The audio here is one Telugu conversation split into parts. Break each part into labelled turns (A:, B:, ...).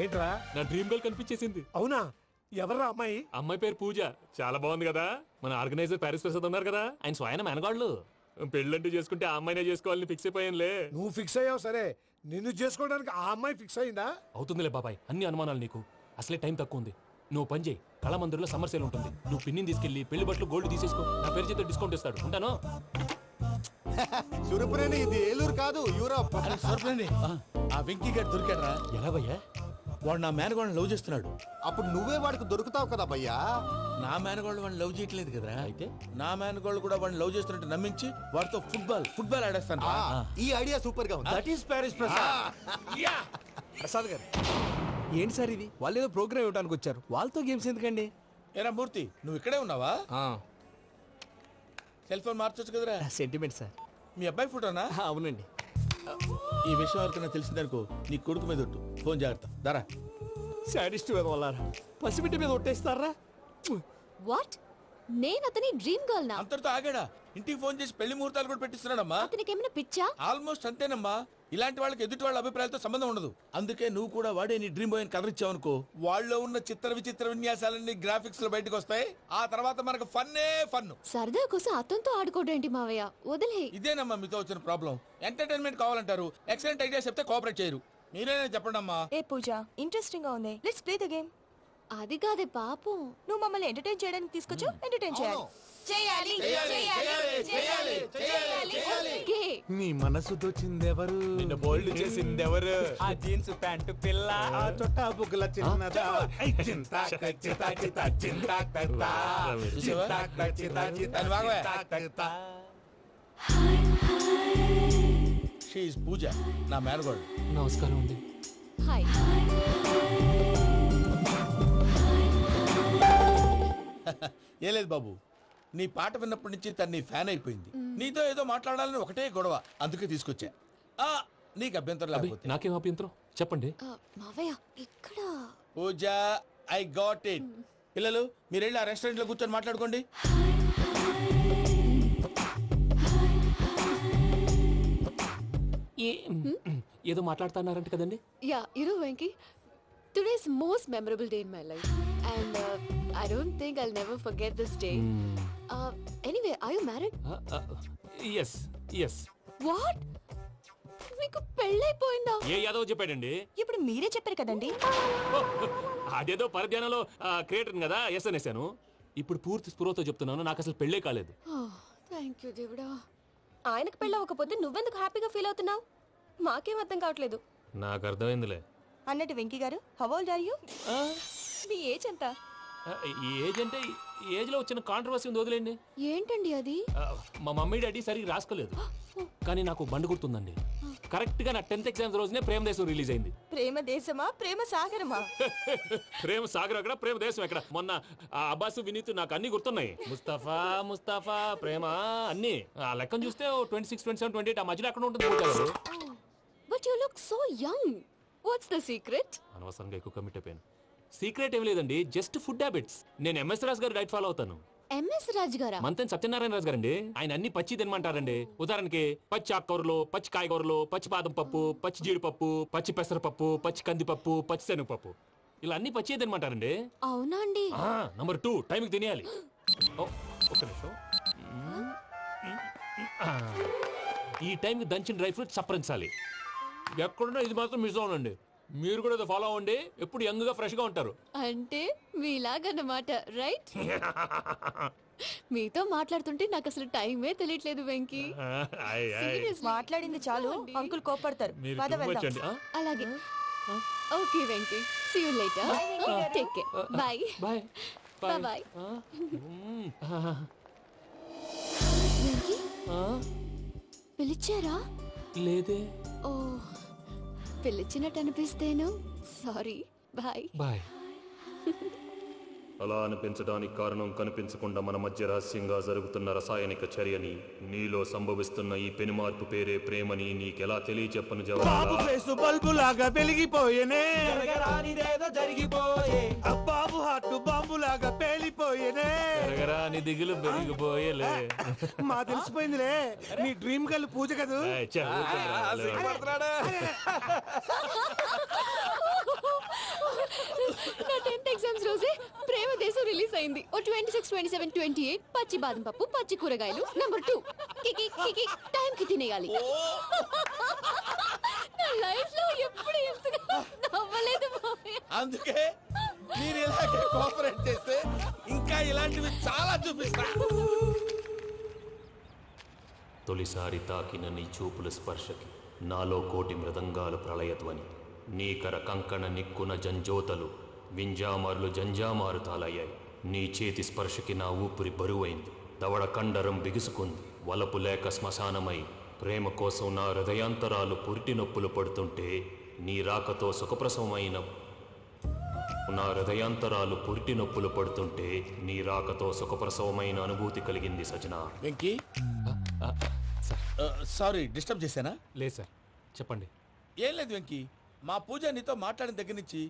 A: ఏంట్రా?
B: నా డ్రీమ్ గర్ల్ కనిపించేసింది.
A: అవునా? ఎవరా అమ్మాయి?
B: అమ్మాయి పేరు పూజ. చాలా బాగుంది కదా. మన ఆర్గనైజర్ ప్యారిస్ ప్రసాద్ ఉన్నారు కదా, ఆయన స్వయం మేనగాళ్ళు. పెళ్ళంటూ చేసుకుంటే ఆ అమ్మాయినే చేసుకోవాలని ఫిక్స్ అయిపోయానులే.
A: నువ్వు ఫిక్స్ అయ్యావు సరే, నిన్ను చేసుకోవడానికి ఆ అమ్మాయి ఫిక్స్ అయిందా?
B: అవుతుందిలే బాబాయ్, అన్ని అనుమానాలు నీకు. అసలే టైం తక్కువ ఉంది. నువ్వు పని చేయి, కళామందిర్లో సమ్మర్ సేల్ ఉంటుంది. నువ్వు పిన్నిని తీసుకెళ్లి పెళ్లి బట్టలు గోల్డ్ తీసేసుకో. నా పేరు చేత డిస్కౌంట్ ఇస్తాడు. ఉంటాను.
C: సురపురేని ఇది ఏలూరు కాదు, యూరోప్.
D: ఆ వెంకీ గారు దొరికాడరా?
B: ఎలా భయ్యా?
D: వాడు నా మేనగోళ్ళని లవ్ చేస్తున్నాడు.
C: అప్పుడు నువ్వే వాడికి దొరుకుతావు కదా భయ్యా.
D: నా మేనగోళ్ళు వాడిని లవ్ చేయట్లేదు కదరా.
B: అయితే
D: నా మేనగోళ్ళు కూడా వాడిని లవ్ చేస్తున్నట్టు నమ్మించి వాడితో ఫుట్బాల్ ఆడేస్తాను.
C: ఈ ఐడియా సూపర్ గా ఉంది.
A: That is Paris Prasad. Prasad గారు ఏంటి సార్ ఇది? వాళ్ళు ఏదో ప్రోగ్రామ్ ఇవ్వడానికి వచ్చారు, వాళ్ళతో గేమ్స్ ఎందుకండి?
D: ఏరా మూర్తి, నువ్వు ఇక్కడే ఉన్నావా? సెల్ ఫోన్ మార్చొచ్చు కదరా.
A: Sentiment sir.
D: మీ అబ్బాయి ఫోటోనా?
A: అవునండి.
D: ఈ విషయం ఎవరికైనా తెలిసిందనుకో నీ కొడుకు మీద ఒట్టు. ఫోన్ జాగ్రత్త. దారా.
A: సాడిస్ట్ మీద వాళ్ళారా, పసిబిడ్డ మీద ఒట్టేస్తారా?
E: వాట్? నేను అతని డ్రీమ్ గర్ల్ నా?
D: అంతటితో ఆగాడా? ఇంటికి ఫోన్ చేసి పెళ్లి ముహూర్తాలు కూడా పెట్టిస్తున్నాడమ్మా.
E: అతనికి ఏమైనా పిచ్చా?
D: ఆల్మోస్ట్ అంతేనమ్మా. ఇలాంటి వాళ్ళకి ఎదుటి వాళ్ళ అభిప్రాయాలతో సంబంధం ఉండదు. అందుకే నువ్వు కూడా వాడే నీ డ్రీమ్ బాయ్ కలర్ అనుకో, వాళ్ళలో ఉన్న చిత్ర విచిత్ర విన్యాసాలన్నీ గ్రాఫిక్స్ లో బయటకు వస్తాయి. ఆ తర్వాత మనకు ఫన్నే ఫన్.
E: సరదా కోసం అతనితో ఆడుకోడేంటి మావయ్య? వదిలే.
D: ఇదేనమ్మా మీతో వచ్చిన ప్రాబ్లం. ఎంటర్టైన్మెంట్ కావాలంటారు, ఎక్సలెంట్ ఐడియా చెప్తే కోఆపరేట్ చేయరు. మీరేనా చెప్పండి అమ్మా.
F: ఏ పూజ, ఇంట్రెస్టింగ్ గా ఉంది. Let's play the game.
E: అది కాదే పాపం.
F: నువ్వు మమ్మల్ని ఎంటర్టైన్ చేయడానికి తీసుకొచ్చు, ఎంటర్టైన్ చేయాలి. చేయాలి
E: ఓకే.
A: నీ మనసు దోచిందెవరు?
B: నిన్ను బోల్డ్ చేసిందెవరు?
A: ఆ జీన్స్ ప్యాంటు పిల్ల, ఆ చొట్టా బుగ్గల చిన్నదా.
D: చూసావా? దాన్ని బాగోయ్. She is పూజ, నా మేనగోడు.
B: నమస్కారం అండి.
E: హాయ్.
D: ఏ లేదు బాబు, నీ పాట విన్నప్పటి నుంచి తను నీ ఫ్యాన్ అయిపోయింది. నీతో ఏదో మాట్లాడాలని ఒకటే గొడవ, అందుకే తీసుకొచ్చా. నీకు అభ్యంతరం లేకపోతే.
B: నాకేం అభ్యంతరం చెప్పండి.
E: మావయ్య ఇక్కడ.
D: పూజ, ఐ గాట్ ఇట్. పిల్లలు మీరు వెళ్ళి ఆ రెస్టారెంట్ లో కూర్చొని మాట్లాడుకోండి.
B: ఏదో మాట్లాడుతున్నారంట కదండి.
E: Yeah, Venky, today's most memorable day in my life, and I don't think I'll never forget this day. Anyway, are you married?
B: Yes yes.
E: What? మీకు పెళ్ళైపోయిందా?
B: ఏ యాదవ్ చెప్పాడండి?
F: ఇప్పుడు మీరే చెప్పారు కదండి.
B: అదేదో పరధ్యానంలో క్రియేటర్ కదా ఎస్ అనేసాను. ఇప్పుడు పూర్తి స్పృహతో చెప్తున్నాను, నాకు అసలు పెళ్ళే కాలేదు.
E: థ్యాంక్ యూ దేవుడా.
F: ఆయనకు పెళ్ళవకపోతే నువ్వెందుకు హ్యాపీగా ఫీల్ అవుతున్నావు? మాకేం అర్థం కావట్లేదు.
B: నాకు అర్థమైందిలే.
F: అన్నట్టు వెంకీ గారు, హౌ ఓల్డ్ ఆర్ యు? మీ ఏజ్ ఎంత?
B: ఏజ్ అంటే ఏజ్ లో వచ్చిన కాంట్రవర్సీ ఉంది, వదిలేండి.
E: ఏంటండి అది?
B: మా మమ్మీ డాడీ సరిగ్గా రాసుకోలేదు, కానీ నాకు బండి గుర్తుందండి. కరెక్ట్ గా నా 10th ఎగ్జామ్స్ రోజునే ప్రేమ దేశం రిలీజ్ అయింది.
F: ప్రేమ దేశమా, ప్రేమ సాగరమా?
B: ప్రేమ సాగర్ అక్కడ, ప్రేమ దేశం ఎక్కడ? మొన్న అబ్బాసు వినీత్ నాకు అన్ని గుర్తున్నాయి. ముస్తఫా ముస్తఫా ప్రేమ అన్ని ఆ లెక్కను చూస్తే 26, 27, 28 ఆ మధ్యలో అక్కడ ఉంటుంది.
E: But you look so young. What's the secret?
B: అనవసరంగా ఎక్కువ కమిట్ అయిపోయాను. సీక్రెట్ ఏం లేదండి, జస్ట్ ఫుడ్ హ్యాబిట్స్. నేను ఎంఎస్ రాజు గారు డైట్ ఫాలో అవుతాను.
E: ఎంఎస్ రాజు గారా?
B: మంతెన్ సత్యనారాయణ రాజు గారండి. ఆయన అన్ని పచ్చి తినమంటారండి. ఉదాహరణకి పచ్చి ఆకుకూరలు, పచ్చి కాయగూరలు, పచ్చి బాదం పప్పు, పచ్చి జీడిపప్పు, పచ్చి పెసరపప్పు, పచ్చి కందిపప్పు, పచ్చి శనగపప్పు, ఇలా అన్ని పచ్చి తినమంటారండి.
E: అవునా అండి?
B: నంబర్ 2, టైంకి తినేయాలి. ఒక్క నిమిషం. ఈ టైంకి దంచిన డ్రై ఫ్రూట్స్ సప్పరించాలి. ఎక్కడున్నా ఇది మాత్రం మిస్ అవునండి. మీరు కూడా ఇది ఫాలో అవ్వండి, ఎప్పుడు యంగ్ గా ఫ్రెష్ గా ఉంటారు.
E: అంటే మీలాగన్నమాట, రైట్? మీతో మాట్లాడుతుంటే నాకు అసలు టైమే తెలియట్లేదు వెంకీ.
F: మాట్లాడింది చాలు, అంకుల్ కోపడతారు. పద వెళ్దాం.
E: అలాగే. Okay Venky, see you later. Take care. Bye
B: bye
E: bye. Venky, పిలిచారా?
B: లేదే.
E: ఓ, పిలిచినట్టు అనిపిస్తేను సారీ. Bye
B: bye. అలా అనిపించడానికి కారణం కనిపించకుండా మన మధ్య రహస్యంగా జరుగుతున్న రసాయనిక చర్యని, నీలో సంభవిస్తున్న ఈ పెనుమార్పు పేరే ప్రేమని నీకెలా తెలియచెప్పను
A: బాబు ఫేసు బల్బు లాగా వెలిగిపోయేనే, బాబు హార్ట్ బాంబు లాగా పేలిపోయేనే.
B: జరగరాని దిగులు పెరిగిపోయేలే.
A: మా తెలిసిపోయిందిలే, నీ డ్రీమ్ గర్ల్ పూజ కదూ.
E: ఇయర్స్ అయింది. ఓ 26, 27, 28 పచ్చి బాదం పప్పు, పచ్చి కూరగాయలు. నెంబర్ 2 కికి కికి టైం కి తినేయాలి. నా లైఫ్ లో ఎప్పుడు ఇంతగా నవ్వలేదు మామయ్య.
D: అందుకే మీరు ఇలాగే కోఆపరేట్ చేస్తే ఇంకా ఇలాంటివి చాలా చూపిస్తా.
B: తొలిసారి తాకిన నీ చూపుల స్పర్శకి నాలో కోటి మృదంగాలు ప్రళయధ్వని. నీకర కంకణ నిక్కున జంజోతలు వింజామారులు జంజామారు తాలయ్యాయి. నీ చేతి స్పర్శకి నా ఊపిరి బరువైంది. దవడ కండరం బిగుసుకుంది. వలపు లేక శ్మశానమై ప్రేమ కోసం నా హృదయాంతరాలు పురిటి నొప్పులు పడుతుంటే నీ రాకతో సుఖప్రసవమైన నా హృదయాంతరాలు పురిటి నొప్పులు పడుతుంటే నీ రాకతో సుఖప్రసవమైన అనుభూతి కలిగింది సజనా.
D: వెంకీ సారీ డిస్టర్బ్ చేశానా?
B: లేదు సార్, చెప్పండి.
D: ఏం లేదు వెంకీ, మా పూజ నీతో మాట్లాడిన దగ్గర నుంచి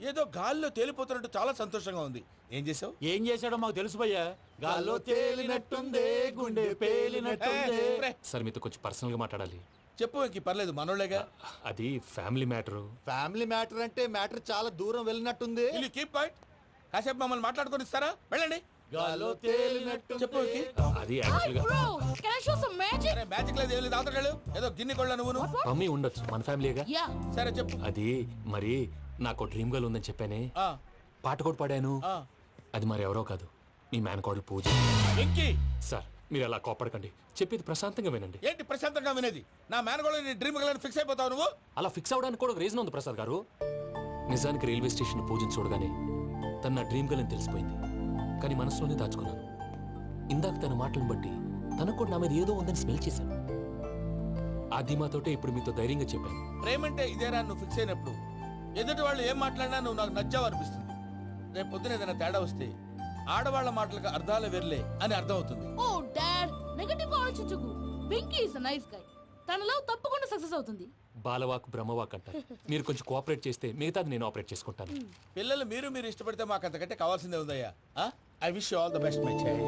D: ఏదో గాల్లో తేలిపోతున్నట్టు చాలా సంతోషంగా ఉంది. ఏం చేసావు?
G: ఏం చేశాడో మాకు తెలుసు భయ్యా. గాల్లో తేలినట్టుందే, గుండె పేలినట్టుందే.
B: సార్ మీతో కొంచెం పర్సనల్గా మాట్లాడాలి.
D: చెప్పు వెంకీ, పర్లేదు మనోళ్ళేగా.
B: అది ఫ్యామిలీ మ్యాటరు.
C: ఫ్యామిలీ మ్యాటర్ అంటే మ్యాటర్ చాలా దూరం వెళ్ళినట్టుంది.
D: Will you keep quiet? కాసేపు మమ్మల్ని మాట్లాడుకొని ఇస్తారా? వెళ్ళండి.
G: గాల్లో తేలినట్టు
D: చెప్పు వెంకీ.
B: అది యాక్చువల్గా
F: Can I show some magic?
D: అరే మ్యాజిక్ లేదు, ఏం లేదు, ఆతడాలు ఏదో గిన్నె కొళ్ళ నువ్వును.
B: మమ్మీ ఉండొచ్చు, మన ఫ్యామిలీగా.
F: Yeah.
D: సరే చెప్పు.
B: అది మరి నాకు డ్రీమ్ గర్ల్ ఉందని చెప్పానే,
D: ఆ,
B: పాట కూడా పాడాను.
D: ఆ.
B: అది మరి ఎవరో కాదు, మీ మేనకోడలు పూజ.
D: వెంకీ
B: సార్ మీరు అలా కోపడకండి, చెప్పేది ప్రశాంతంగా వినండి.
D: ఏంటి ప్రశాంతంగా వినేది? నా మేనగోళ నీ డ్రీమ్ గలని ఫిక్స్ అయిపోతావు నువ్వు.
B: అలా ఫిక్స్ అవడానికి కూడా రీజన్ ఉంది ప్రసాద్ గారు. నిజానికి రైల్వే స్టేషన్ పూజను చూడగానే తన నా డ్రీమ్ గర్ల్ అని తెలిసిపోయింది. కానీ మనసులోనే దాచుకున్నాను. ఇందాక తన మాటలను బట్టి తనకు కూడా నా మీద ఏదో ఉందని స్మెల్ చేశాను. ఆ ధీమాతోటే ఇప్పుడు మీతో ధైర్యంగా చెప్పాను.
D: ప్రేమంటే ఇదేరా నువ్వు ఫిక్స్ అయినప్పుడు ఎదుటి వాళ్ళు ఏం మాట్లాడినా నువ్వు నాకు నచ్చావు అనిపిస్తుంది. రేపు పొద్దున ఏదైనా తేడా వస్తే ఆడవాళ్ల మాటలకు అర్థాలు వెర్లే అని అర్థం అవుతుంది.
F: Oh, Dad, నెగటివ్ ఆలోచించకు. Venky is nice guy. తన లవ్ తప్పకుండా సక్సెస్ అవుతుంది.
B: బాలవాక్ బ్రహ్మవాక్ అంటారు. మీరు కొంచెం కోఆపరేట్ చేస్తే మిగతాది నేను ఆపరేట్ చేసుకుంటాను.
D: పిల్లలు మీరు ఇష్టపడితే మాకు అంతకంటే కావాల్సిందే ఉందయ్యా. I wish you all the best my child.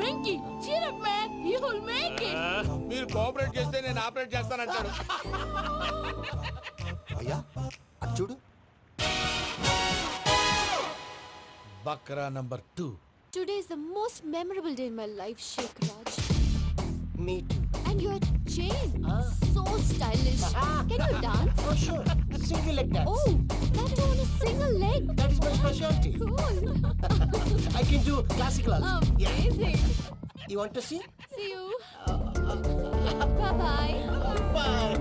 F: Venky, cheer up man. You will make it.
D: మీరు కోఆపరేట్ చేస్తే నేను ఆపరేట్ చేస్తానంటాడు.
C: అయ్యా అది చూడు.
D: Bakra number 2.
E: Today is the most memorable day in my life, Sheikh Raj.
H: Me too.
E: And your chain, so stylish. Can you dance?
H: Oh, sure. Single leg dance.
E: Oh, that too on a single leg.
H: That is my specialty.
E: Cool.
H: I can do classical also.
E: Amazing.
H: You want to see?
E: See you. Bye-bye.
H: Bye.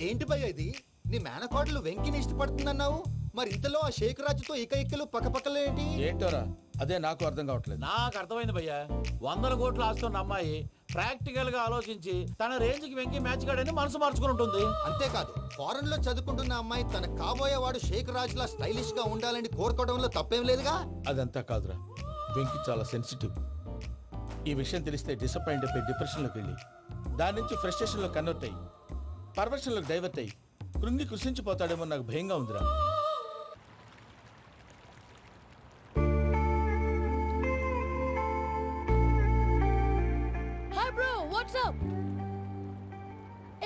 C: ఏంటి భయ్య ఇది? నీ మేనకోడలు వెంకిని ఇష్టపడుతుందన్నావు, మరి ఇంతలో ఆ షేక్ రాజుతో ఇకలు పక్కపక్కలు ఏంటి?
D: ఏంటోరా అదే నాకు అర్థం కావట్లేదు.
G: నాకు అర్థమైంది భయ్యా. 100 కోట్లు ఆస్తున్న అమ్మాయి ప్రాక్టికల్ గా ఆలోచించి తన రేంజ్ కి వెంకీ మ్యాచ్ కాడని మనసు మార్చుకుని ఉంటుంది.
C: అంతేకాదు, ఫారెన్ లో చదువుకుంటున్న అమ్మాయి తన కాబోయేవాడు షేక్ రాజ్ లా స్టైలిష్ గా ఉండాలని కోరుకోవడంలో తప్పేం లేదుగా.
D: అదంతా కాదురా, వెంకి చాలా సెన్సిటివ్. ఈ విషయం తెలిస్తే డిసప్పాయింట్ అయిపోయి డిప్రెషన్లోకి వెళ్ళి దాని నుంచి ఫ్రస్ట్రేషన్లో కన్వర్ట్ అయ్యి పర్వర్షన్లోకి డైవర్ట్ అయ్యి కృంగి కృషించిపోతాడేమో నాకు భయంగా ఉందిరా.
F: Hi bro, what's up?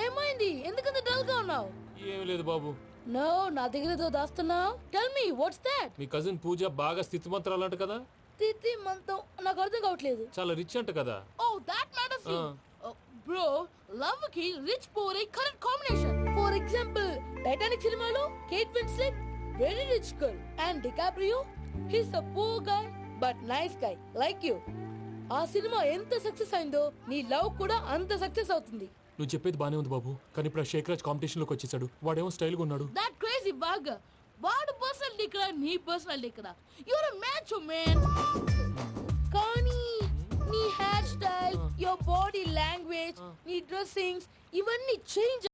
F: ఏమైంది? ఎందుకంత డల్ గా ఉన్నావు?
B: ఏం లేదు బాబు.
F: No, నా దగ్గర ఏదో దాస్తున్నావు. Tell me, what's that?
B: మీ కజిన్ పూజ బాగా స్థితిమంతరాలు అంట కదా.
F: తిత్తి మంతం నాకు అర్థం కావట్లేదు.
B: చాలా రిచ్ అంట కదా.
F: Oh, that matters you. Bro, love కి rich poor correct combination. For example, Titanic సినిమాలో Kate Winslet very rich girl and DiCaprio he's a poor guy but nice guy like you. ఆ సినిమా ఎంత సక్సెస్ అయిందో నీ లవ్ కూడా అంత సక్సెస్ అవుతుంది.
B: నువ్వు చెప్పేది బానే ఉంది బాబు, కానీ ఇప్పుడు షేక్ రాజ్ కాంపిటీషన్ లోకి వచ్చేసాడు. వాడేమో స్టైల్ గా ఉన్నాడు.
F: That crazy bag. వాడు పర్సనల్ ఇక్కడ, నీ పర్సనల్ ఇక్కడ. Your a match man. కానీ నీ hair style, your body language, నీ డ్రెస్సింగ్స్ ఇవన్నీ చేంజ్